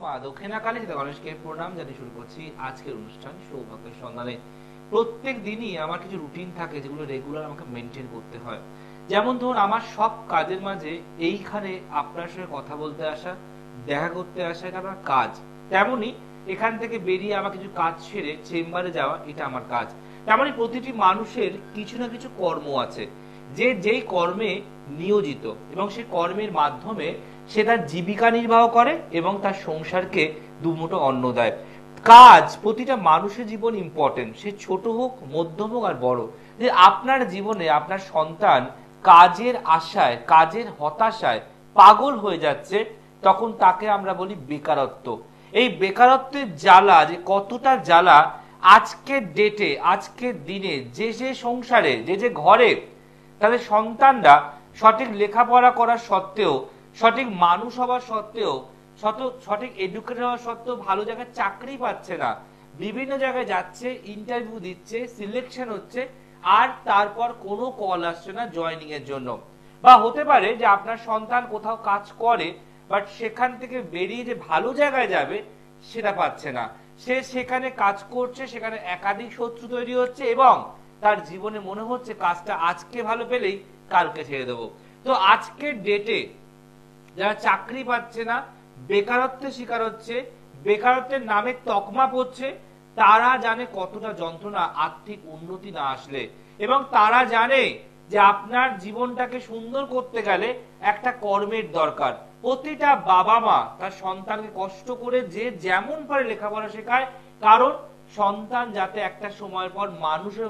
মা দক্ষিণাকালী সীতা গণেশকে প্রণাম জানিয়ে শুরু করছি আজকের অনুষ্ঠান সৌভাগ্যের সন্ধানে। প্রত্যেক দিনই আমার কিছু রুটিন থাকে যেগুলো রেগুলার আমাকে মেনটেন করতে হয়। যেমন ধরুন, আমার সব কাজের মাঝে এইখানে আপনার সঙ্গে কথা বলতে আসা, দেখা করতে আসা, এটা আমার কাজ। তেমনি এখান থেকে বেরিয়ে আমার কিছু কাজ সেরে চেম্বারে যাওয়া, এটা আমার কাজ। তেমনি প্রতিটি মানুষের কিছু না কিছু কর্ম আছে, যে যেই কর্মে নিয়োজিত এবং সেই কর্মের মাধ্যমে সে তার জীবিকা নির্বাহ করে এবং তার সংসারকে দুমুঠো অন্ন দেয়। কাজ প্রতিটা মানুষের জীবন ইম্পর্টেন্ট, সে ছোট হোক, মধ্যম হোক আর বড়। যে আপনার জীবনে আপনার সন্তান কাজের আশায়, কাজের হতাশায় পাগল হয়ে যাচ্ছে, তখন তাকে আমরা বলি বেকারত্ব। এই বেকারত্বের জ্বালা যে কতটা জ্বালা, আজকের ডেটে, আজকের দিনে যে যে সংসারে, যে যে ঘরে তাদের সন্তানরা সঠিক লেখাপড়া করার সত্ত্বেও, সঠিক মানুষ হওয়ার সত্ত্বেও, সঠিক এডুকেটেড হওয়ার সত্ত্বেও ভালো জায়গায় চাকরি পাচ্ছে না, বিভিন্ন জায়গায় যাচ্ছে, ইন্টারভিউ দিচ্ছে, সিলেকশন হচ্ছে, আর তারপর কোনো কল আসছে না জয়েনিং এর জন্য। বা হতে পারে যে আপনার সন্তান কোথাও কাজ করে, বাট সেখান থেকে বেরিয়ে যে ভালো জায়গায় যাবে সেটা পাচ্ছে না। সে সেখানে কাজ করছে, সেখানে একাধিক শত্রু তৈরি হচ্ছে এবং তার জীবনে মনে হচ্ছে কাজটা আজকে ভালো পেলেই কালকে ছেড়ে দেবো। তো আজকের ডেটে যারা চাকরি পাচ্ছে না, বেকারত্বের শিকার হচ্ছে, বেকারত্বের নামে তকমা পড়ছে, তারা জানে কতটা যন্ত্রণা আর্থিক উন্নতি না আসলে। এবং তারা জানে যে আপনার জীবনটাকে সুন্দর করতে গেলে একটা কর্মের দরকার। প্রতিটা বাবা মা তার সন্তানকে কষ্ট করে যে যেমন পারে লেখাপড়া শেখায়, কারণ সন্তান যাতে একটা সময়ের পর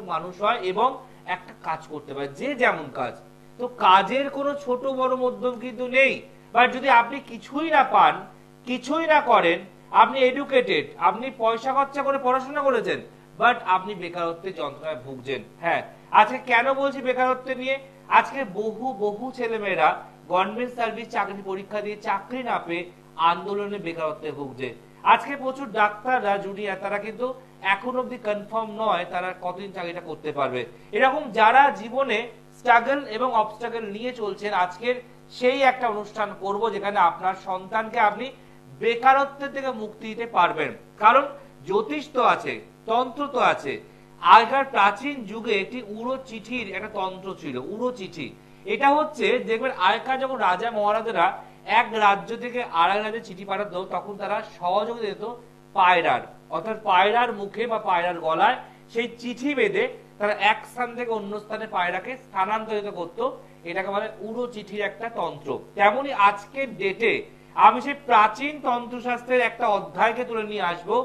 মানুষ হয় এবং একটা কাজ করতে পারে, যে যেমন কাজ। তো কাজের কোনো ছোট বড় মধ্যম কিন্তু নেই। বা যদি আপনি কিছুই না পান, কিছুই না করেন, আপনি এডুকেটেড, আপনি পয়সা খরচা করে পড়াশোনা করেছেন, বাট আপনি বেকারত্বের যন্ত্রণায় ভুগছেন। হ্যাঁ, আজকে কেন বলছি বেকারত্ব নিয়ে? আজকে বহু ছেলেমেয়েরা গভর্নমেন্ট সার্ভিস চাকরি পরীক্ষা দিয়ে চাকরি না পেয়ে আন্দোলনে বেকারত্বে ভুগছে। আজকে প্রচুর ডাক্তাররা, জুনিয়র, তারা কিন্তু এখন অব্দি কনফার্ম নয় তারা কতদিন চাকরিটা করতে পারবে। এরকম যারা জীবনে স্ট্রাগল এবং অবস্ট্রাগল নিয়ে চলছেন, আজকের সেই একটা অনুষ্ঠান করব যেখানে আপনার সন্তানকে আপনি বেকারত্বের থেকে মুক্তি দিতে পারবেন। কারণ জ্যোতিষ তো আছে, তন্ত্র তো আছে। আগেকার প্রাচীন যুগে একটি উড়ো চিঠির একটা তন্ত্র ছিল, উড়ো চিঠি। এটা হচ্ছে দেখবেন আগেকার যখন রাজা মহারাজারা এক রাজ্য থেকে আরেক রাজ্যে চিঠি পাঠাতো, তখন তারা সহযোগে দিত পায়রার, অর্থাৎ পায়রার মুখে বা পায়রার গলায় সেই চিঠি বেঁধে তারা এক স্থান থেকে অন্য স্থানে পায়রাকে স্থানান্তরিত করতো। এটাকে বলে উড়ো চিঠির একটা তন্ত্র। তেমনি আজকের ডেটে আমি সেই প্রাচীন তন্ত্রশাস্ত্রের একটা অধ্যায়কে তুলে নিয়ে আসবো,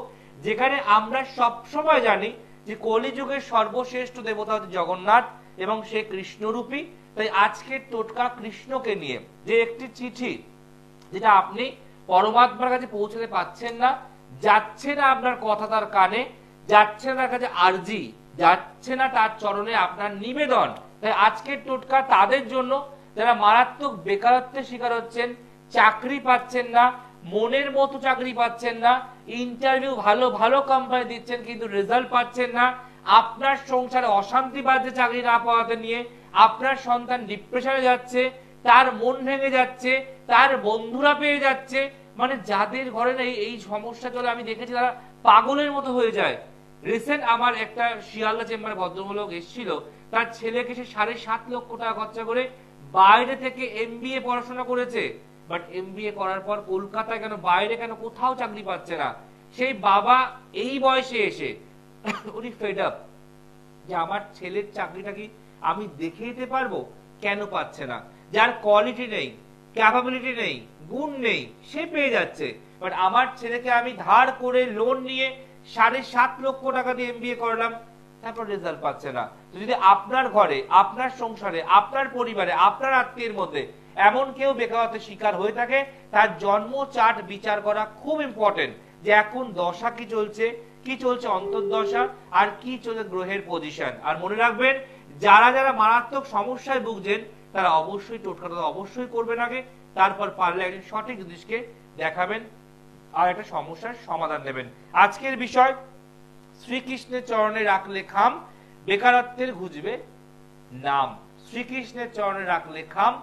যেখানে আমরা সবসময় জানি যে কলিযুগের সর্বশ্রেষ্ঠ দেবতা হচ্ছে জগন্নাথ এবং সে কৃষ্ণরূপী। তাই আজকের টোটকা কৃষ্ণকে নিয়ে, যে একটি চিঠি যেটা আপনি পরমাত্মার কাছে পৌঁছতে পাচ্ছেন না, যাচ্ছে না আপনার কথা তার কানে, যাচ্ছে না তার কাছে আরজি, যাচ্ছে না তার চরণে আপনার নিবেদন। তাই আজকের টোটকা তাদের জন্য যারা মারাত্মক বেকারত্বের শিকার হচ্ছেন, চাকরি পাচ্ছেন না, মনের মতো চাকরি পাচ্ছেন না, ইন্টারভিউ ভালো ভালো কোম্পানি দিচ্ছেন কিন্তু রেজাল্ট পাচ্ছেন না, আপনার সংসারে অশান্তি বাড়ছে চাকরি না পাওয়াতে নিয়ে, আপনার সন্তান ডিপ্রেশনে যাচ্ছে, তার মন ভেঙে যাচ্ছে, তার বন্ধুরা পেয়ে যাচ্ছে, মানে যাদের ঘরে না এই সমস্যা চলে, আমি দেখেছি তারা পাগলের মতো হয়ে যায়। রিসেন্ট আমার একটা শিয়ালদা চেম্বারে ভদ্রমূলক এসেছিল, তার ছেলেকে সে 7.5 লক্ষ টাকা খরচা করে বাইরে থেকে MBA পড়াশোনা করেছে, বাট MBA করার পর কলকাতায় কেন, বাইরে কেন, কোথাও চাকরি পাচ্ছে না। সেই বাবা এই বয়সে এসে উনি ফেড আপ যে আমার ছেলের চাকরিটা কি আমি দেখে দিতে পারবো, কেন পাচ্ছে না। যার কোয়ালিটি নেই, ক্যাপাবিলিটি নেই, গুণ নেই, সে পেয়ে যাচ্ছে, বাট আমার ছেলেকে আমি ধার করে লোন নিয়ে 7.5 লক্ষ টাকা দিয়ে MBA করলাম, তারপর রেজাল্ট পাচ্ছে না। তো যদি আপনার ঘরে, আপনার সংসারে, আপনার পরিবারে, আপনার আত্মীয়ের মধ্যে এমন কেউ বেকারত্বের শিকার হয়ে থাকে, তার জন্ম চার্ট বিচার করা খুব ইম্পর্টেন্ট, যে এখন দশা কি চলছে, কি চলছে অন্তর্দশা, আর কি চলছে গ্রহের পজিশন। আর মনে রাখবেন, যারা যারা মারাত্মক সমস্যায় ভুগছেন তারা অবশ্যই টোটকাটা অবশ্যই করবেন আগে, তারপর পারলে একজন সঠিক জ্যোতিষকে দেখাবেন আর একটা সমস্যার সমাধান দেবেন। আজকের বিষয়, শ্রীকৃষ্ণের চরণে রাখলে খাম, বেকারত্বের ঘুচবে নাম। শ্রীকৃষ্ণের চরণে রাখলে খাম,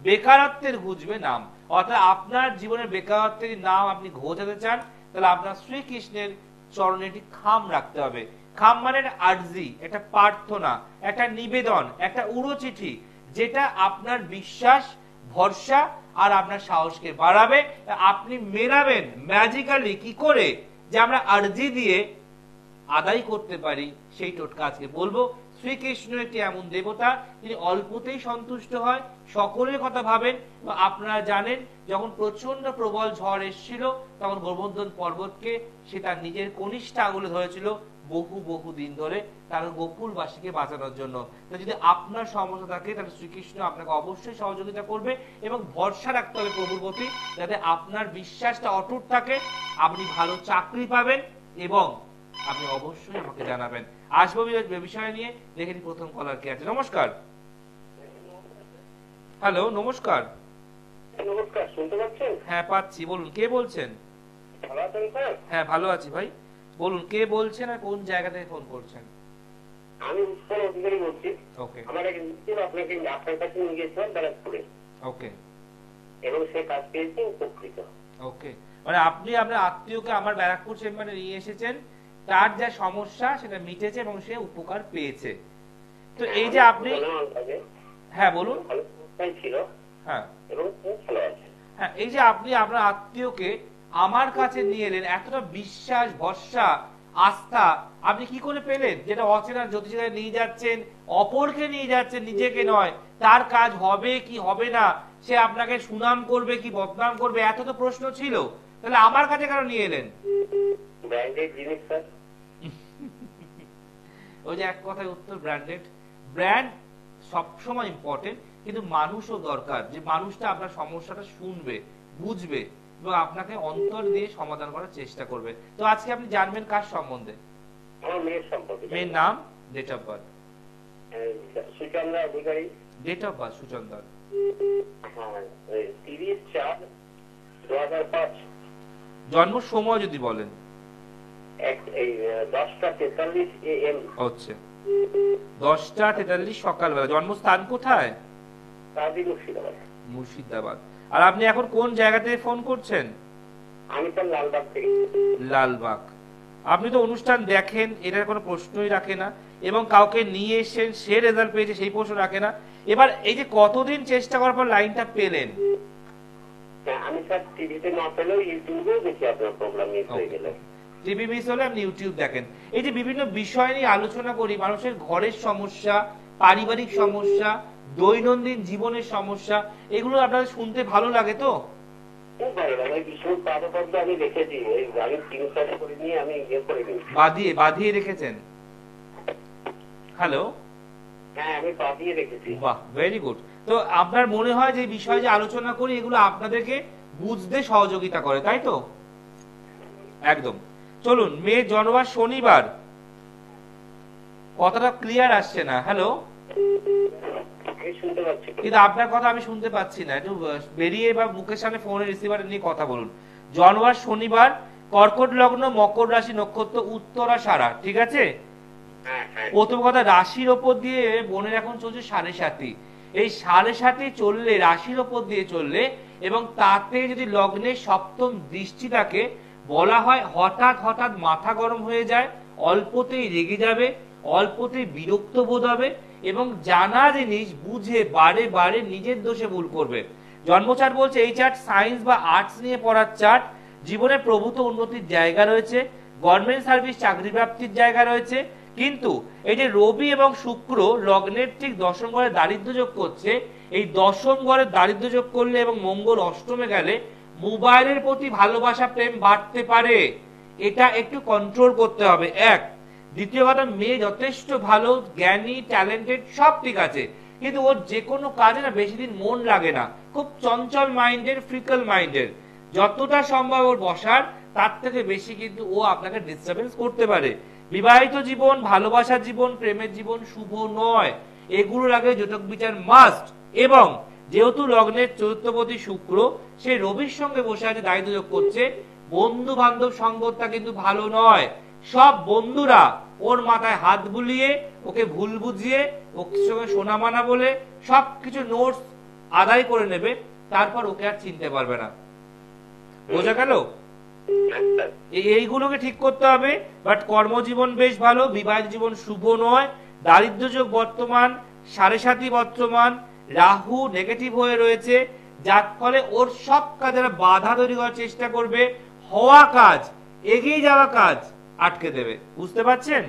বেকারত্বের ঘুচবে নাম। অর্থাৎ আপনার জীবনের বেকারত্বের নাম আপনি ঘোচাতে চান, তাহলে আপনার শ্রীকৃষ্ণের চরণে একটি খাম রাখতে হবে। খাম মানে আরজি, একটা প্রার্থনা, একটা নিবেদন, একটা উড়োচিঠি, যেটা আপনার বিশ্বাস, ভরসা আর আপনার সাহসকে বাড়াবে। আপনি মেলাবেন ম্যাজিক্যালি কি করে যে আমরা আরজি দিয়ে আদায় করতে পারি, সেই টোটকা আজকে বলবো। শ্রীকৃষ্ণ একটি এমন দেবতা, তিনি অল্পতেই সন্তুষ্ট হয়, সকলের কথা ভাবেন। আপনারা জানেন যখন প্রচন্ড প্রবল ঝড় এসেছিল, তখন গোবর্ধন পর্বতকে সে তার নিজের কনিষ্ঠ আঙুলে ধরেছিল বহু দিন ধরে, তার গোকুলবাসীকে বাঁচানোর জন্য। তো যদি আপনার সমস্যা থাকে, তাহলে শ্রীকৃষ্ণ আপনাকে অবশ্যই সহযোগিতা করবে, এবং ভরসা রাখতে হবে প্রভুর প্রতি, যাতে আপনার বিশ্বাসটা অটুট থাকে, আপনি ভালো চাকরি পাবেন, এবং আপনি অবশ্যই আমাকে জানাবেন। আসবো বিষয় নিয়ে। দেখে নিই প্রথম কলার কে আছে। নমস্কার। হ্যালো, নমস্কার। নমস্কার, শুনতে পাচ্ছেন? হ্যাঁ পাচ্ছি, বলুন কে বলছেন? ভালো আছেন স্যার? হ্যাঁ ভালো আছি ভাই, বলুন কে বলছেন আর কোন জায়গা থেকে ফোন করছেন? আমি উৎপল অধিকারী বলছি। ওকে। আমার এক মিত্র আপনাকে আপনার কাছে নিয়ে গেছিলাম ব্যারাকপুরে। ওকে। এবং সে কাজ পেয়েছে, উপকৃত। ওকে, মানে আপনি আপনার আত্মীয়কে আমার ব্যারাকপুর চেম্বারে নিয়ে এসেছেন, তার যা সমস্যা সেটা মিটেছে এবং সে উপকার পেয়েছে। তো এই যে আপনি, হ্যাঁ বলুন। ছিল, হ্যাঁ, এবং ভালো আছে। হ্যাঁ, এই যে আপনি আপনার আত্মীয়কে আমার কাছে নিয়ে এলেন, এতটা বিশ্বাস, ভরসা, আস্থা আপনি কি করে পেলেন? যেটা অচেনা জ্যোতিষীরা নিয়ে যাচ্ছেন, অপরকে নিয়ে যাচ্ছেন, নিজেকে নয়। তার কাজ হবে কি হবে না, সে আপনাকে সুনাম করবে কি বদনাম করবে, এত তো প্রশ্ন ছিল, তাহলে আমার কাছে কেন নিয়ে এলেন? ব্র্যান্ডেড জিনিস স্যার। ওই যে এক কথায় উত্তর, ব্র্যান্ডেড। ব্র্যান্ড সবসময় ইম্পর্টেন্ট, কিন্তু মানুষও দরকার, যে মানুষটা আপনার সমস্যাটা শুনবে, বুঝবে এবং আপনাকে অন্তর দিয়ে সমাধান করার চেষ্টা করবে। তো আজকে আপনি জানবেন কার সম্বন্ধে? আমার মেয়ের সম্পর্কে। মেয়ের নাম, date of birth? Suchandra Adhikari. Date of birth Suchandra? হ্যাঁ, 30/4/2005। জন্ম সময় যদি বলেন? 10:43 AM হচ্ছে 10:43 সকালবেলা। জন্মস্থান কোথায়? মুর্শিদাবাদ। মুর্শিদাবাদ। আর আপনি এখন কোন জায়গা থেকে ফোন করছেন? আমি তো লালবাগ থেকে। লালবাগ। আপনি তো অনুষ্ঠান দেখেন, এটার কোনো প্রশ্নই রাখে না, এবং কাউকে নিয়ে এসেছেন, সে রেজাল্ট পেয়েছে, সেই প্রশ্ন রাখে না। এবার এই যে কতদিন চেষ্টা করার পর লাইনটা পেলেন? আমি স্যার টিভিতে না পেলেও ইউটিউবেও দেখি আপনার প্রোগ্রাম মিস হয়ে গেলে। টিভি মিস হলে আপনি ইউটিউব দেখেন। এই যে বিভিন্ন বিষয় নিয়ে আলোচনা করি, মানুষের ঘরের সমস্যা, পারিবারিক সমস্যা, দৈনন্দিন জীবনের সমস্যা, এগুলো আপনাদের শুনতে ভালো লাগে তো? খুব ভালো লাগে। ভীষণ পাদপদ্ম আমি রেখেছি, ওই আমি 3 করে নিয়ে আমি ইয়ে করে দিই, বাঁধিয়ে রেখেছেন। হ্যালো, হ্যাঁ আমি বাঁধিয়ে রেখেছি। বাহ, ভেরি গুড। তো আপনার মনে হয় যে বিষয় যে আলোচনা করি, এগুলো আপনাদেরকে বুঝতে সহযোগিতা করে, তাই তো? একদম। চলুন, মেয়ে জন্মবার শনিবার, কথাটা ক্লিয়ার আসছে না। হ্যালো, কিন্তু আপনার কথা আমি শুনতে পাচ্ছি না, একটু বেরিয়ে বা মুখের সামনে ফোনের রিসিভার নিয়ে কথা বলুন। জন্মবার শনিবার, কর্কট লগ্ন, মকর রাশি, নক্ষত্র উত্তরাষাঢ়া, ঠিক আছে? প্রথম কথা, রাশির ওপর দিয়ে বোনের এখন চলছে 7.5। এই 7.5 চললে, রাশির ওপর দিয়ে চললে, এবং তাতে যদি লগ্নের সপ্তম দৃষ্টি থাকে, বলা হয় হঠাৎ মাথা গরম হয়ে যায়, অল্পতেই রেগে যাবে, অল্পতেই বিরক্ত বোধ হবে, এবং জানা জিনিস বুঝে বারে নিজের দোষে ভুল করবে। জন্মচার্ট বলছে এই চার্ট সায়েন্স বা আর্টস নিয়ে পড়ার চার্ট। জীবনে প্রভূত উন্নতির জায়গা রয়েছে, গভর্নমেন্ট সার্ভিস চাকরি প্রাপ্তির জায়গা রয়েছে। কিন্তু এই যে রবি এবং শুক্র লগ্নের ঠিক দশম ঘরে দারিদ্র যোগ করছে, এই দশম ঘরে দারিদ্র যোগ করলে এবং মঙ্গল অষ্টমে গেলে মোবাইলের প্রতি ভালোবাসা, প্রেম বাড়তে পারে। এটা একটু কন্ট্রোল করতে হবে। এক, দ্বিতীয় কথা, মেয়ে যথেষ্ট ভালো, জ্ঞানী, ট্যালেন্টেড, সব ঠিক আছে, কিন্তু ওর যে কোনো কাজে না বেশি দিন মন লাগে না, খুব চঞ্চল মাইন্ডের, ফ্রিকল মাইন্ডের। যতটা সম্ভব ওর বসার, তার থেকে বেশি কিন্তু ও আপনাকে ডিস্টার্বেন্স করতে পারে। বিবাহিত জীবন, ভালোবাসার জীবন, প্রেমের জীবন শুভ নয়, এগুলোর আগে জটক বিচার মাস্ট। এবং যেহেতু লগ্নের চতুর্থপতি শুক্র, সে রবির সঙ্গে বসে আছে, দায়িত্ব যোগ করছে, বন্ধু বান্ধব সঙ্গতটা কিন্তু ভালো নয়। সব বন্ধুরা ওর মাথায় হাত বুলিয়ে, ওকে ভুল বুঝিয়ে, ওর সঙ্গে সোনামানা বলে সবকিছু নোটস আদায় করে নেবে, তারপর ওকে আর চিনতে পারবে না। বোঝা গেল? এইগুলোকে ঠিক করতে হবে। বাট কর্মজীবন বেশ ভালো, বিবাহিত জীবন শুভ নয়, দারিদ্র যোগ বর্তমান, 7.5 বর্তমান, রাহু নেগেটিভ হয়ে রয়েছে, যার ফলে ওর সব কাজে বাধা তৈরি করার চেষ্টা করবে, হওয়া কাজ, এগিয়ে যাওয়া কাজ আটকে দেবে। বুঝতে পারছেন?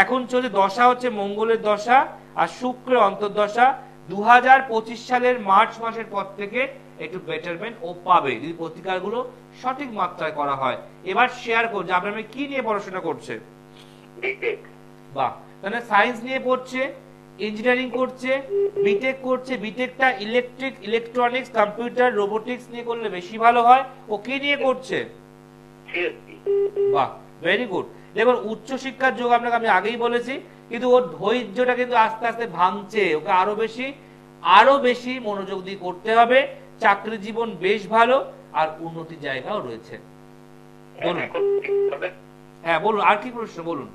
এখন চলে দশা হচ্ছে মঙ্গলের দশা আর শুক্রের অন্তর্দশা। 2025 সালের মার্চ মাসের পর থেকে একটু বেটারমেন্ট ও পাবে যদি প্রতিকারগুলো সঠিক মাত্রায় করা হয়। এবার শেয়ার করছে আপনার মেয়ে কি নিয়ে পড়াশোনা করছে? বাহ, তাহলে সায়েন্স নিয়ে পড়ছে, ইঞ্জিনিয়ারিং করছে, বিটেক করছে। বিটেকটা ইলেকট্রিক, ইলেকট্রনিক্স, কম্পিউটার, রোবোটিক্স নিয়ে করলে বেশি ভালো হয়। ও কি নিয়ে করছে? বাহ, ভেরি গুড। দেখুন উচ্চ শিক্ষার যোগ আপনাকে আমি আগেই বলেছি, কিন্তু ওর ধৈর্যটা কিন্তু আস্তে আস্তে ভাঙছে। ওকে আরো বেশি মনোযোগ দিয়ে করতে হবে। চাকরি জীবন বেশ ভালো আর উন্নতির জায়গাও রয়েছে। বলুন। হ্যাঁ বলুন, আর কি প্রশ্ন বলুন।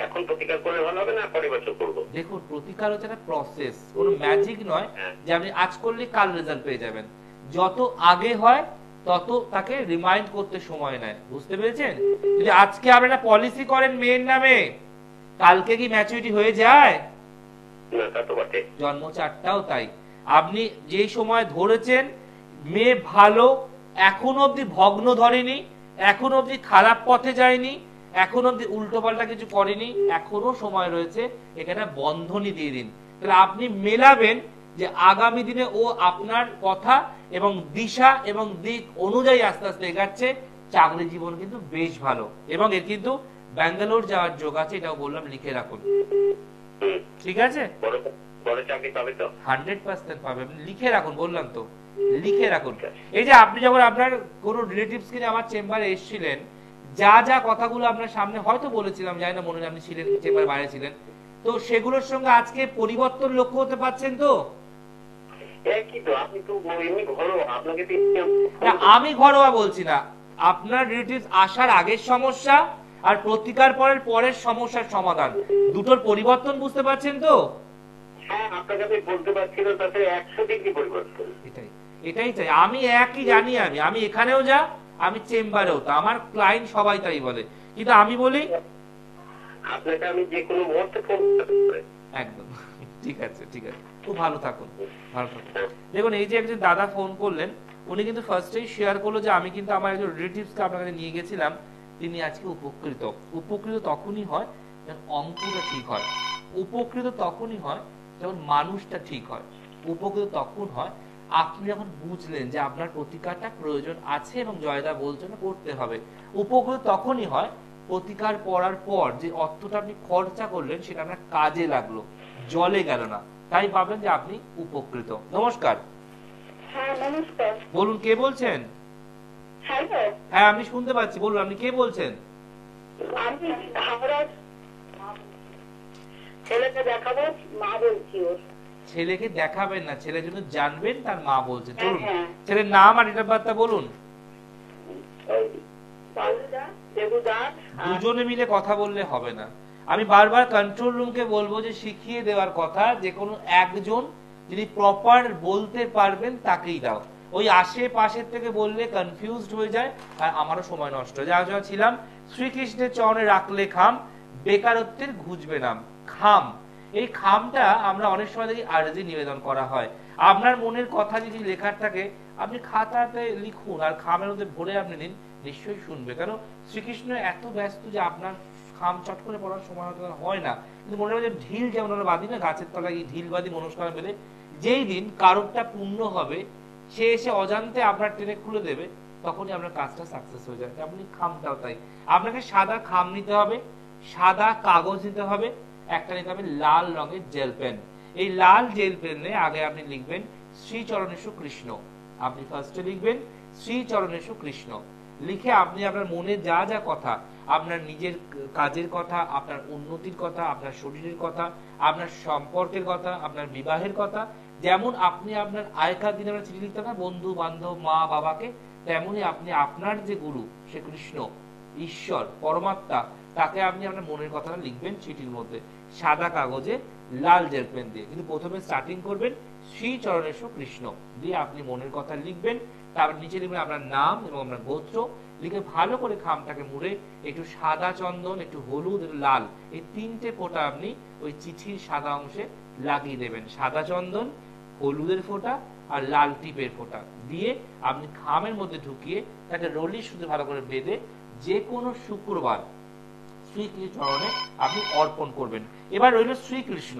এখন প্রতিকার করলে ভালো হবে না পরের বছর করব? দেখুন প্রতিকার হচ্ছে একটা প্রসেস, কোনো ম্যাজিক নয় যে আপনি আজ করলে কাল রেজাল্ট পেয়ে যাবেন। যত আগে হয় তত তাকে রিমাইন্ড করতে সময় নেয়। বুঝতে পেরেছেন? যদি আজকে আপনি একটা পলিসি করেন মেয়ের নামে, কালকে কি ম্যাচুরিটি হয়ে যায়? না, তা তো বটে। জন্ম চারটাও তাই। আপনি যেই সময় ধরেছেন মেয়ে ভালো, এখন অবধি ভগ্ন ধরেনি, এখন অবধি খারাপ পথে যায়নি, এখন অবধি উল্টো পাল্টা কিছু করেনি, এখনো সময় রয়েছে, এখানে বন্ধনী দিয়ে দিন। তাহলে আপনি মেলাবেন যে আগামী দিনে ও আপনার কথা এবং দিশা এবং দিক অনুযায়ী আস্তে আস্তে এগাচ্ছে। চাকরি জীবন কিন্তু বেশ ভালো এবং এর কিন্তু ব্যাঙ্গালোর যাওয়ার যোগ আছে, এটাও বললাম, লিখে রাখুন। ঠিক আছে? 100% পাবে, লিখে রাখুন, বললাম তো লিখে রাখুন। এই যে আপনি যখন আপনার কোন রিলেটিভস কে আমার চেম্বারে এসেছিলেন, যা যা কথাগুলো আপনার সামনে হয়তো বলেছিলাম, জানি না মনে নেই আপনি ছিলেন চেম্বার বাইরে ছিলেন, তো সেগুলোর সঙ্গে আজকে পরিবর্তন লক্ষ্য হতে পারছেন তো? আমি ঘরোয়া বলছি না, আপনার রিলেটিভস আসার আগের সমস্যা আর প্রতিকার পরের সমস্যার সমাধান, দুটোর পরিবর্তন বুঝতে পারছেন তো? এটাই চাই আমি, একই জানি আমি এখানেও যা, আমি চেম্বারেও তা, আমার ক্লায়েন্ট সবাই তাই বলে, কিন্তু আমি বলি আপনাকে আমি যে কোনো মুহূর্তে ফোন একদম ঠিক আছে, ঠিক আছে, খুব ভালো থাকুন, ভালো থাকুন। দেখুন এই যে একজন দাদা ফোন করলেন, উনি কিন্তু ফার্স্টেই শেয়ার করলো যে আমি কিন্তু আমার একজন রিলেটিভসকে আপনার কাছে নিয়ে গেছিলাম, তিনি আজকে উপকৃত। উপকৃত তখনই হয় যখন অঙ্কটা ঠিক হয়, উপকৃত তখনই হয় যখন মানুষটা ঠিক হয়, উপকৃত তখন হয় আপনি যখন বুঝলেন যে আপনার প্রতিকারটা প্রয়োজন আছে এবং জয়দা বলছেন করতে হবে। উপকৃত তখনই হয় প্রতিকার করার পর যে অর্থটা আপনি খরচা করলেন সেটা আপনার কাজে লাগলো, জলে গেল না, তাই ভাবলেন যে আপনি উপকৃত। নমস্কার। হ্যাঁ নমস্কার। বলুন কে বলছেন? হ্যাঁ আমি শুনতে পাচ্ছি, বলুন আপনি কে বলছেন? আমি হাওড়ার ছেলেকে দেখাবো, মা বলছি। ওর ছেলেকে দেখাবেন না, ছেলের জন্য জানবেন, তার মা বলছে। চলুন ছেলের নাম আর ডেট অফ বার্থটা বলুন। দুজনে মিলে কথা বললে হবে না, আমি বারবার কন্ট্রোল রুমকে বলবো যে শিখিয়ে দেওয়ার কথা, যে কোনো একজন যিনি প্রপার বলতে পারবেন তাকেই দাও। ওই আশেপাশের থেকে বললে কনফিউজড হয়ে যায় আর আমারও সময় নষ্ট হয়ে যায়। যা ছিলাম শ্রীকৃষ্ণের চরণে রাখলে খাম, বেকারত্বের ঘুচবে নাম। খাম, এই খামটা আমরা অনেক সময় দেখি আরজি নিবেদন করা হয়। আপনার মনের কথা যদি লেখার থাকে আপনি খাতাতে লিখুন আর খামের মধ্যে ভরে আপনি নিন, নিশ্চয়ই শুনবে। কারণ শ্রীকৃষ্ণ এত ব্যস্ত যে আপনার খাম চট করে পড়ার সময় হয় না, কিন্তু মনে হয় যে ঢিল যেমন আমরা বাঁধি না গাছের তলায়, ঢিল বাঁধি মনস্কামনা পেলে, যেই দিন কারোরটা পূর্ণ হবে সে এসে অজান্তে আপনার টেনে খুলে দেবে, তখনই আপনার কাজটা সাকসেস হয়ে যায়। আপনি খামটাও তাই, আপনাকে সাদা খাম নিতে হবে, সাদা কাগজ নিতে হবে, একটা নিতে হবে লাল রঙের জেল পেন। এই লাল জেল পেনে আগে আপনি লিখবেন শ্রী চরণেশু কৃষ্ণ। আপনি ফার্স্টে লিখবেন শ্রী চরণেশু কৃষ্ণ। লিখে আপনি আপনার মনে যা যা কথা, আপনার নিজের কাজের কথা, আপনার উন্নতির কথা, আপনার শরীরের কথা, আপনার সম্পর্কের কথা, আপনার বিবাহের কথা, যেমন আপনি আপনার আগেকার দিনে আমরা চিঠি লিখতাম না বন্ধু বান্ধব মা বাবাকে, তেমনি আপনি আপনার যে গুরু সে কৃষ্ণ ঈশ্বর পরমাত্মা, তাকে আপনি আপনার মনের কথাটা লিখবেন চিঠির মধ্যে সাদা কাগজে লাল জেল পেন দিয়ে। কিন্তু প্রথমে স্টার্টিং করবেন শ্রীচরণেশু কৃষ্ণ দিয়ে আপনি মনের কথা লিখবেন, তারপর নিচে লিখবেন আপনার নাম এবং আপনার গোত্র, লিখে ভালো করে খামটাকে মুড়ে একটু সাদা চন্দন, একটু হলুদ, একটু লাল, এই 3টে ফোঁটা আপনি ওই চিঠির সাদা অংশে লাগিয়ে দেবেন। সাদা চন্দন, হলুদের ফোঁটা আর লাল টিপের ফোঁটা দিয়ে আপনি খামের মধ্যে ঢুকিয়ে তাকে রলির সুতো ভালো করে বেঁধে যে কোনো শুক্রবার শ্রীকৃষ্ণ চরণে আপনি অর্পণ করবেন। এবার রইল শ্রীকৃষ্ণ।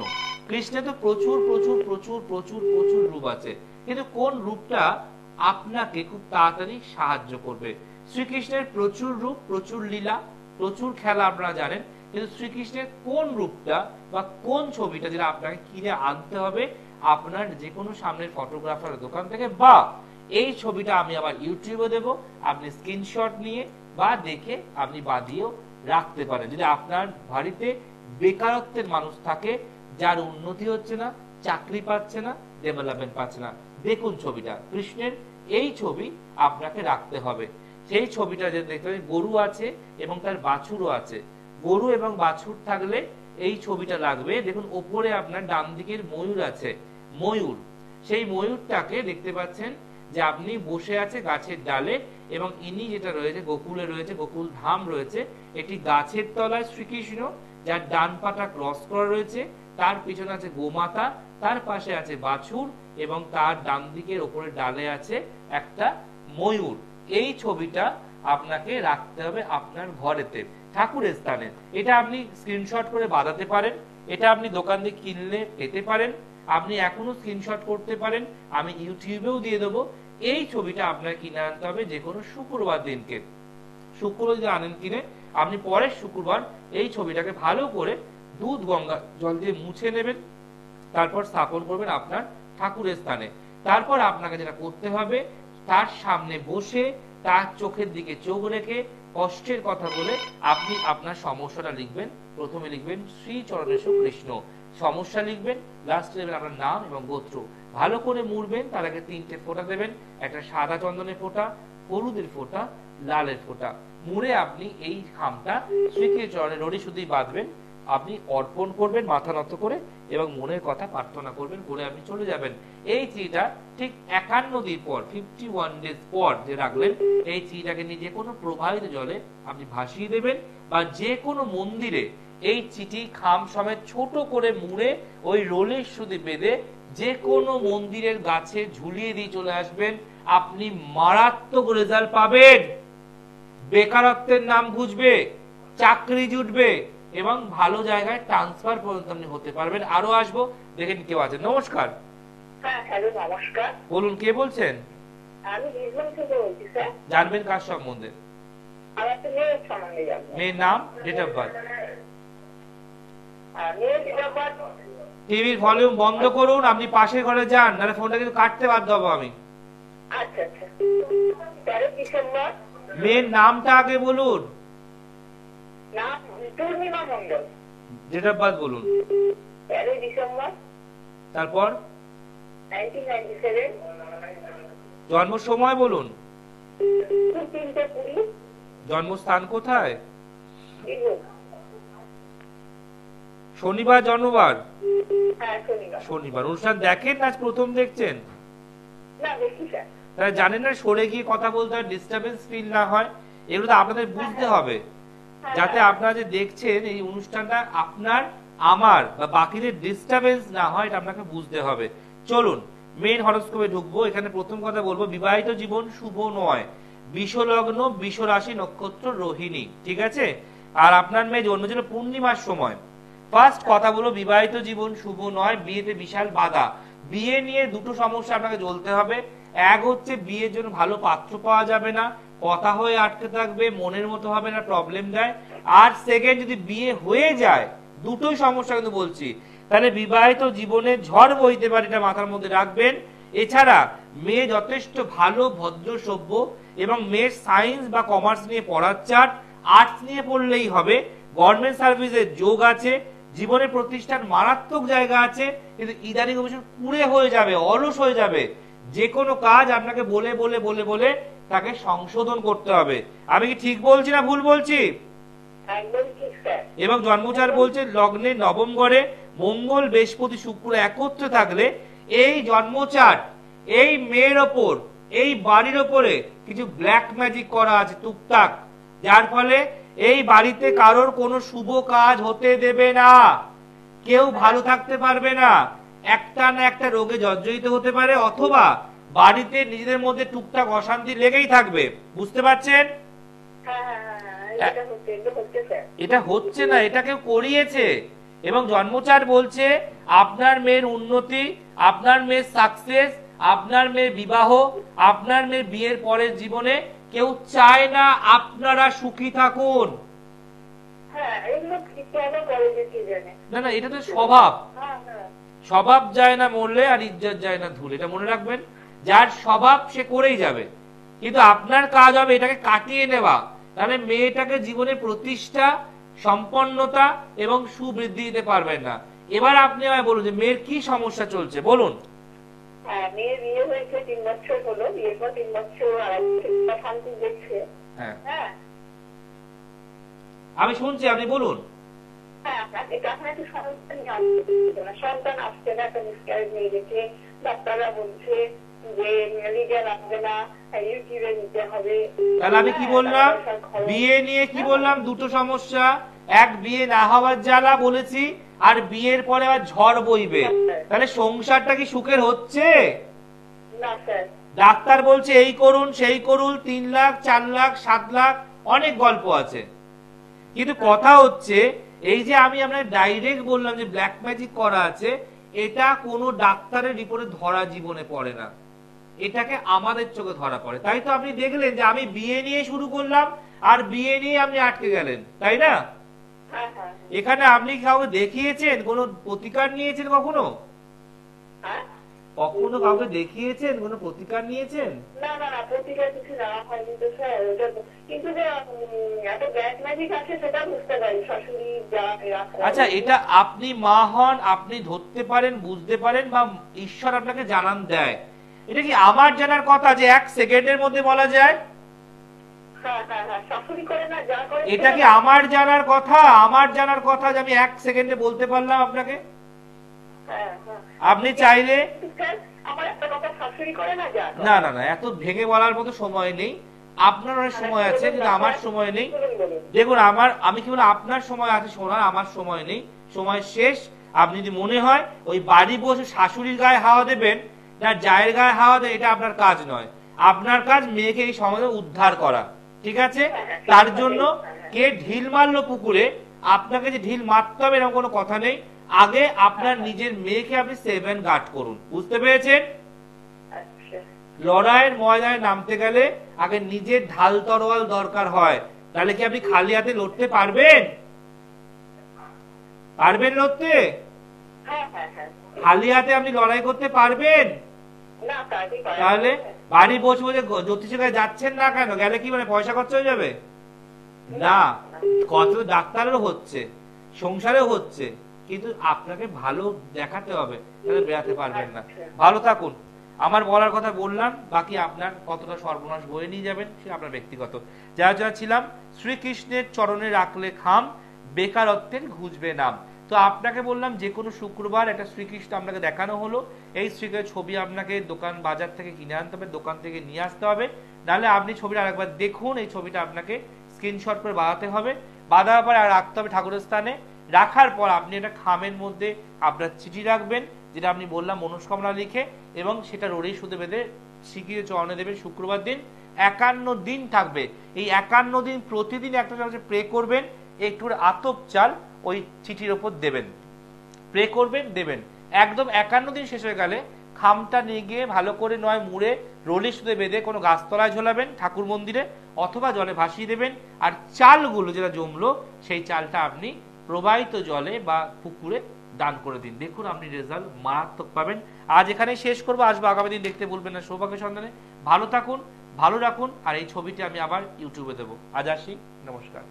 কৃষ্ণের তো প্রচুর প্রচুর প্রচুর প্রচুর প্রচুর রূপ আছে, কিন্তু কোন রূপটা আপনাকে খুব তাড়াতাড়ি সাহায্য করবে? শ্রীকৃষ্ণের প্রচুর রূপ, প্রচুর লীলা, প্রচুর খেলা আপনারা জানেন, কিন্তু শ্রীকৃষ্ণের কোন রূপটা বা কোন ছবিটা যেটা আপনাকে কিনে আনতে হবে আপনার যে কোনো সামনের ফটোগ্রাফারের দোকান থেকে, বা এই ছবিটা আমি আবার ইউটিউবে দেব, আপনি স্ক্রিনশট নিয়ে বা দেখে আপনি বাদিয়েও রাখতে পারেন। যদি আপনার বাড়িতে বেকারত্বের মানুষ থাকে, যার উন্নতি হচ্ছে না, চাকরি পাচ্ছে না, ডেভেলপমেন্ট পাচ্ছে না, দেখুন ছবিটা কৃষ্ণের এই ছবি আপনাকে রাখতে হবে। সেই ছবিটা যে দেখতে পাবেন গরু আছে এবং তার বাছুরও আছে, গরু এবং বাছুর থাকলে এই ছবিটা লাগবে। দেখুন ওপরে আপনার ডান দিকের ময়ূর আছে, ময়ূর, সেই ময়ূরটাকে দেখতে পাচ্ছেন যে আপনি বসে আছে গাছের ডালে, এবং ইনি যেটা রয়েছে গোকুলে রয়েছে, গোকুল ধাম রয়েছে, একটি গাছের তলায় শ্রীকৃষ্ণ, যার ডান পাটা ক্রস করা রয়েছে, তার পিছনে আছে গোমাতা, তার পাশে আছে বাছুর, এবং তার ডান দিকের ওপরের ডালে আছে একটা ময়ূর। এই ছবিটা আপনাকে রাখতে হবে আপনার ঘরেতে, ঠাকুরের স্থানে। এটা আপনি স্ক্রিনশট করে বাঁধাতে পারেন, এটা আপনি দোকান থেকে কিনলে পেতে পারেন, আপনি এখনো স্ক্রিনশট করতে পারেন, আমি ইউটিউবেও দিয়ে দেবো। এই ছবিটা আপনার কিনে আনতে হবে যে কোনো শুক্রবার দিনকে। শুক্রবার যদি আনেন কিনে, আপনি পরের শুক্রবার এই ছবিটাকে ভালো করে দুধ গঙ্গা জল দিয়ে মুছে নেবেন, তারপর স্থাপন করবেন আপনার ঠাকুরের স্থানে। তারপর আপনাকে যেটা করতে হবে, তার সামনে বসে তার চোখের দিকে চোখ রেখে কষ্টের কথা বলে আপনি আপনার সমস্যাটা লিখবেন। প্রথমে লিখবেন শ্রীচরণেশু কৃষ্ণ, সমস্যা লিখবেন, লাস্টে দেবেন আপনার নাম এবং গোত্র, ভালো করে মুড়বেন। তার আগে 3টে ফোঁটা দেবেন, একটা সাদা চন্দনের ফোঁটা, হলুদের ফোঁটা, লালের ফোঁটা, মুড়ে আপনি এই খামটা শ্রীকৃষ্ণের চরণে রড়ি সুতি বাঁধবেন, আপনি অর্পণ করবেন মাথা নত করে এবং মনের কথা প্রার্থনা করবেন, করে আপনি চলে যাবেন। এই চিঠিটা ঠিক 51 দিন পর, 51 ডেজ পর যে রাখলেন, এই চিঠিটাকে নিয়ে যে কোনো প্রবাহিত জলে আপনি ভাসিয়ে দেবেন, বা যে কোনো মন্দিরে এই চিঠি খাম সমেত ছোট করে মুড়ে ওই রোলের সুতি বেঁধে যে কোনো মন্দিরের গাছে ঝুলিয়ে দিয়ে চলে আসবেন। আপনি মারাত্মক রেজাল্ট পাবেন, বেকারত্বের নাম ঘুচবে, চাকরি জুটবে এবং ভালো জায়গায় ট্রান্সফার পর্যন্ত আপনি হতে পারবেন। আরো আসবো, দেখেন কেউ আছে। নমস্কার। হ্যাঁ, হ্যালো, নমস্কার। বলুন, কে বলছেন? আমি বীরভূম থেকে বলছি স্যার। জানবেন কার সম্বন্ধে? আমার একটা মেয়ের সম্বন্ধে জানবো। মেয়ের নাম, ডেট অফ বার্থ? মেয়ের ডেট অফ বার্থ। টিভির ভলিউম বন্ধ করুন, আপনি পাশের ঘরে যান, নাহলে ফোনটা কিন্তু কাটতে বাধ্য হবো আমি। আচ্ছা আচ্ছা। 13 ডিসেম্বর। মেয়ের নামটা আগে বলুন। নাম পূর্ণিমা মণ্ডল। ডেট অফ বার্থ বলুন। 13 ডিসেম্বর তারপর 1997। জন্ম সময় বলুন। 3:20। জন্মস্থান কোথায়? বীরভূম। শনিবার জন্মবার? হ্যাঁ, শনিবার। শনিবার। অনুষ্ঠান দেখেন না প্রথম দেখছেন? না, দেখি স্যার। তারা জানেন না সরে গিয়ে কথা বলতে হয়, ডিস্টারবেন্স ফিল না হয়, এগুলো তো আপনাদের বুঝতে হবে, যাতে আপনারা যে দেখছেন এই অনুষ্ঠানটা আপনার, আমার বা বাকিদের ডিস্টারবেন্স না হয়, এটা আপনাকে বুঝতে হবে। চলুন মেইন হরোস্কোপে ঢুকবো। এখানে প্রথম কথা বলবো, বিবাহিত জীবন শুভ নয়, বিষলগ্ন, বিষরাশি, নক্ষত্র রোহিণী, ঠিক আছে? আর আপনার মেয়ে জন্মেছিল পূর্ণিমার সময়। ফার্স্ট কথা বলো, বিবাহিত জীবন শুভ নয়, বিয়েতে বিশাল বাধা। বিয়ে নিয়ে দুটো সমস্যা আপনাকে জ্বলতে হবে। এক হচ্ছে বিয়ের জন্য ভালো পাত্র পাওয়া যাবে না, কথা হয়ে আটকে থাকবে, মনের মতো হবে না, প্রবলেম দেয়। আর সেকেন্ড, যদি বিয়ে হয়ে যায়, দুটোই সমস্যা কিন্তু বলছি, তাহলে বিবাহিত জীবনে ঝড় বইতে পারে, এটা মাথার মধ্যে রাখবেন। এছাড়া মেয়ে যথেষ্ট ভালো, ভদ্র, সভ্য, এবং মেয়ের সায়েন্স বা কমার্স নিয়ে পড়ার চার্ট, আর্টস নিয়ে পড়লেই হবে। গভর্নমেন্ট সার্ভিসের যোগ আছে, জীবনের প্রতিষ্ঠান মারাত্মক জায়গা আছে, কিন্তু ইদানিং অবশ্যই কুড়ে হয়ে যাবে, অলস হয়ে যাবে। যে কোনো কাজ আপনাকে বলে বলে বলে বলে তাকে সংশোধন করতে হবে। আমি কি ঠিক বলছি না ভুল বলছি? একদম ঠিক স্যার। এবং জন্মচার বলছে লগ্নে নবম ঘরে মঙ্গল, বৃহস্পতি, শুক্র একত্রে থাকলে এই জন্মচাট এই মেয়ের ওপর এই বাড়ির ওপরে কিছু ব্ল্যাক ম্যাজিক করা আছে টুকটাক, যার ফলে এই বাড়িতে কারোর কোনো শুভ কাজ হতে দেবে না, কেউ ভালো থাকতে পারবে না, একটা না একটা রোগে জর্জরিত হতে পারে, অথবা বাড়িতে নিজেদের মধ্যে টুকটাক অশান্তি লেগেই থাকবে। বুঝতে পারছেন? এটা হচ্ছে না, এটা কেউ করিয়েছে। এবং জন্মচার বলছে আপনার মেয়ের উন্নতি, আপনার মেয়ের সাকসেস, আপনার মেয়ের বিবাহ, আপনার মেয়ের বিয়ের পরের জীবনে কেউ চায় না আপনারা সুখী থাকুন। না না, এটা তো স্বভাব, স্বভাব যায় না মরলে আর ইজ্জত যায় না ধুলে, এটা মনে রাখবেন। যার স্বভাব সে করেই যাবে, কিন্তু আপনার কাজ হবে এটাকে কাটিয়ে নেওয়া, তাহলে মেয়েটাকে জীবনে প্রতিষ্ঠা, সম্পন্নতা এবং সুবৃদ্ধি দিতে পারবেন না। এবার আপনি আমায় বলুন যে মেয়ের কি সমস্যা চলছে, বলুন। মেয়ের বিয়ে হয়েছে 3 বছর হলো, বিয়ের পর 3 বছর শান্তি দেখছে। হ্যাঁ, আমি শুনছি, আপনি বলুন। সন্তান আসছে না, একটা মিসক্যারেজ নিয়ে গেছে, ডাক্তাররা বলছে যে লিগেল আসবে না, ইউটিউবে নিতে হবে। তাহলে আমি কি বললাম, বিয়ে নিয়ে কি বললাম, দুটো সমস্যা, এক বিয়ে না হওয়ার জ্বালা বলেছি, আর বিয়ের পরে আবার ঝড় বইবে। তাহলে সংসারটা কি সুখের হচ্ছে? না স্যার। ডাক্তার বলছে এই করুন সেই করুন, 3 লাখ 4 লাখ 7 লাখ অনেক গল্প আছে, কিন্তু কথা হচ্ছে এই যে আমি আপনাকে ডাইরেক্ট বললাম যে ব্ল্যাক ম্যাজিক করা আছে, এটা কোনো ডাক্তারের রিপোর্টে ধরা জীবনে পড়ে না, এটাকে আমাদের চোখে ধরা পড়ে। তাই তো আপনি দেখলেন যে আমি বিয়ে নিয়ে শুরু করলাম আর বিয়ে নিয়ে আপনি আটকে গেলেন, তাই না? এখানে আপনি কাউকে দেখিয়েছেন, কোনো প্রতিকার নিয়েছেন কখনো? কখনো কাউকে দেখিয়েছেন, কোনো প্রতিকার নিয়েছেন? না না না, প্রতিকার কিছু নেওয়া হয়নি তো স্যার। কিন্তু যে এত ব্ল্যাক ম্যাজিক আছে সেটা বুঝতে পারি, শাশুড়ি যা। আচ্ছা, এটা আপনি মা হন, আপনি ধরতে পারেন, বুঝতে পারেন, বা ঈশ্বর আপনাকে জানান দেয়, এটা কি আমার জানার কথা যে 1 সেকেন্ডের মধ্যে বলা যায়? এটা কি আমার জানার কথা? আমার জানার কথা যে আমি 1 সেকেন্ডে বলতে পারলাম আপনাকে? আপনি চাইলে না না না, এত ভেঙে বলার মতো সময় নেই, আপনার অনেক সময় আছে, কিন্তু আমার সময় নেই। দেখুন, আমি কি বলি, আপনার সময় আছে শোনার, আমার সময় নেই, সময় শেষ। আপনি যদি মনে হয় ওই বাড়ি বসে শাশুড়ির গায়ে হাওয়া দেবেন না জায়ের গায়ে হাওয়া দেয়, এটা আপনার কাজ নয়। আপনার কাজ মেয়েকে এই সমাজে উদ্ধার করা, ঠিক আছে? তার জন্য কে ঢিল মারলো পুকুরে, আপনাকে যে ঢিল মারতে হবে এরকম কোনো কথা নেই। আগে আপনার নিজের মেয়েকে আপনি সেভ এন্ড গার্ড করুন, বুঝতে পেরেছেন? লড়াইয়ের ময়দানে নামতে গেলে আগে নিজের ঢাল তরোয়াল দরকার হয়, তাহলে কি আপনি খালি হাতে লড়তে পারবেন? পারবেন লড়তে? খালি হাতে আপনি লড়াই করতে পারবেন? তাহলে বাড়ি বসে বসে জ্যোতিষের কাছে যাচ্ছেন না কেন? গেলে কি মানে পয়সা খরচ হয়ে যাবে? না, কত ডাক্তারেরও হচ্ছে, সংসারেও হচ্ছে, কিন্তু আপনাকে ভালো দেখাতে হবে, তাহলে বেরাতে পারবেন না। ভালো থাকুন। আমার বলার কথা বললাম, বাকি আপনার কতটা সর্বনাশ বয়ে নিয়ে যাবেন সে আপনার ব্যক্তিগত। যারা যারা ছিলাম, শ্রীকৃষ্ণের চরণে রাখলে খাম, বেকারত্বের ঘুচবে নাম। তো আপনাকে বললাম যে কোনো শুক্রবার একটা শ্রীকৃষ্ণ আপনাকে দেখানো হলো, এই শ্রীকৃষ্ণের ছবি আপনাকে দোকান বাজার থেকে কিনে আনতে হবে, দোকান থেকে নিয়ে আসতে হবে, নাহলে আপনি ছবিটা আরেকবার দেখুন। এই ছবিটা আপনাকে স্ক্রিনশট করে বাঁধাতে হবে, বাঁধার পর আর রাখতে হবে ঠাকুরের স্থানে। রাখার পর আপনি একটা খামের মধ্যে আপনার চিঠি রাখবেন, যেটা আপনি বললাম মনস্কামনা লিখে, এবং সেটা রোড়েই সুতো বেঁধে শিখিয়ে চরণে দেবেন। শুক্রবার দিন 51 দিন থাকবে। এই 51 দিন প্রতিদিন একটা চামচে প্রে করবেন, একটু আতপ চাল ওই চিঠির ওপর দেবেন, প্রে করবেন, দেবেন। একদম 51 দিন শেষ হয়ে গেলে খামটা নিয়ে গিয়ে ভালো করে নয় মুড়ে রোলি সুতো বেঁধে কোনো গাছতলায় ঝোলাবেন ঠাকুর মন্দিরে, অথবা জলে ভাসিয়ে দেবেন। আর চালগুলো যেটা জমলো সেই চালটা আপনি প্রবাহিত জলে বা পুকুরে দান করে দিন, দেখুন আপনি রেজাল্ট মারাত্মক পাবেন। আজ এখানে শেষ করবো, আসবো আগামী দিন, দেখতে ভুলবেন না সৌভাগ্যের সন্ধানে। ভালো থাকুন, ভালো রাখুন, আর এই ছবিটি আমি আবার ইউটিউবে দেবো। আজ আসি, নমস্কার।